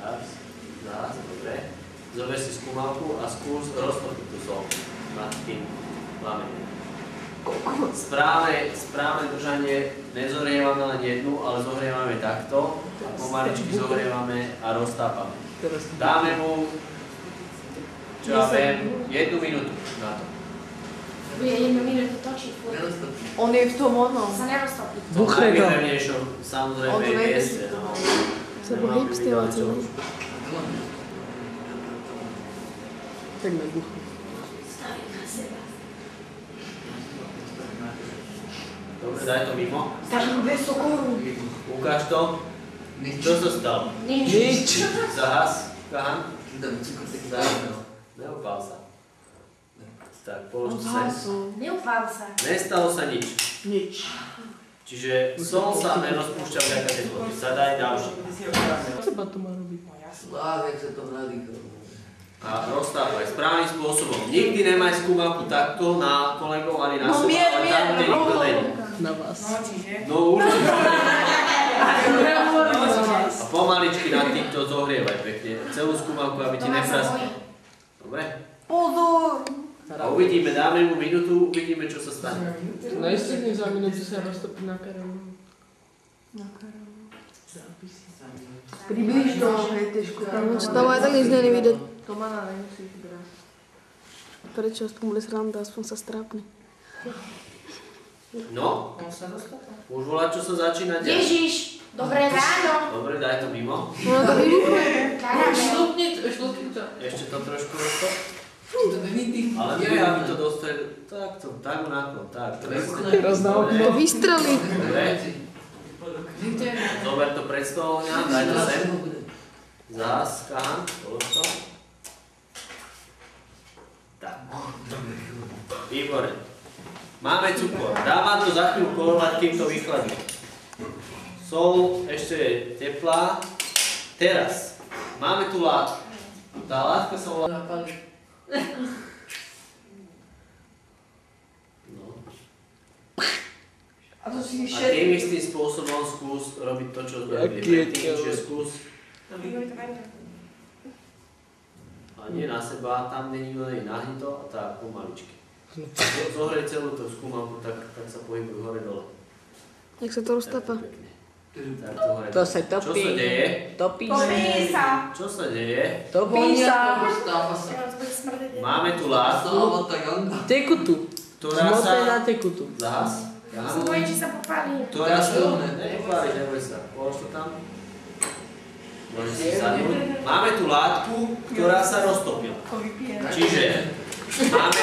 Zás, dobre. Zober si skúmavku a skús roztopiť tú sol nad tým plameňom. Správne držanie, nezorievame len jednu, ale zohrievame takto a pomaličky zohrievame a roztápame. Dáme mu, čo ja viem, 1 minútu na to. Bude 1 minútu točiť. On je v tom ono. Sa neroztopí. To najvýznamnejšom samozrejme je mieste. Sa bo hýbstila celý. Tak na buchu. Staví na seba. Dobre, daj to mimo. Staví 200 korún. Ukáž to. Čo sa stalo? Nič. Zahas, Kahan. Neopál sa. Tak, polož to sem. Neupál sa. Nestalo sa nič. Nič. Čiže sol sa nerozpúšťa vďaka teplote. Zadaj ďalší. Čo sa to má robiť? Jak sa to nadýchalo. A roztávaj správnym spôsobom. Nikdy nemaj skúmavku takto na kolegov ani na No seba, ale tam, kde nikto není. Na vás. No určite. A pomaličky na týchto zohrievaj pekne. Celú skúmavku, aby ti nepraskla. Dobre? Pozor! A uvidíme, dáme mu minútu, uvidíme, čo sa stane. Najstredne za minútu sa roztopí na karamu. Na karamu. Približ to, hej, težko. Tam aj tak nič není vidieť. To ma na nemusíš brať. Prečo? Aspoň bude sranda, aspoň sa strápne. No, On sa roztopí. už volá, čo sa začína diať. Ježiš, dobré ráno. Dobre, daj to mimo. Ono to vybuchuje. Šlupni to. Ešte to trošku roztop. Ale nie, aby to dostali takto, tak naklon, tak. Teraz na okno. To vystrelí. Dobre. Zober to pred stolovňa, daj to sem. Zás, Kahan, polož to. Tak. Výborne. Máme cukor. Dávam to za chvíľu kolovať, kým to vychladí. Sol ešte je teplá. Teraz máme tu látku. Tá látka sa volá... No. A to si A tým istým spôsobom skús robiť to, čo sme robili predtým, čiže skús. A nie na seba, tam nie nikto nie nahni to a tak pomaličky. Zohrej celú tú skúmavku, tak sa pohybuj hore dole. Jak sa to roztápa? To sa topí. Čo sa deje? Topí sa. Čo sa deje? Topí sa. Stáva sa. Teraz bude smrdeť. Máme tu látku, Stáva tá Janka. Tekutu. ktorá Zmotaj na sa... tekutu. Zahas. Som bojím, či sa popálí. Ktorá sa... Nepopáliš, neboj sa. Polož to tam. Môžeš si sadnúť. Máme tu látku, ktorá sa roztopila. Čiže máme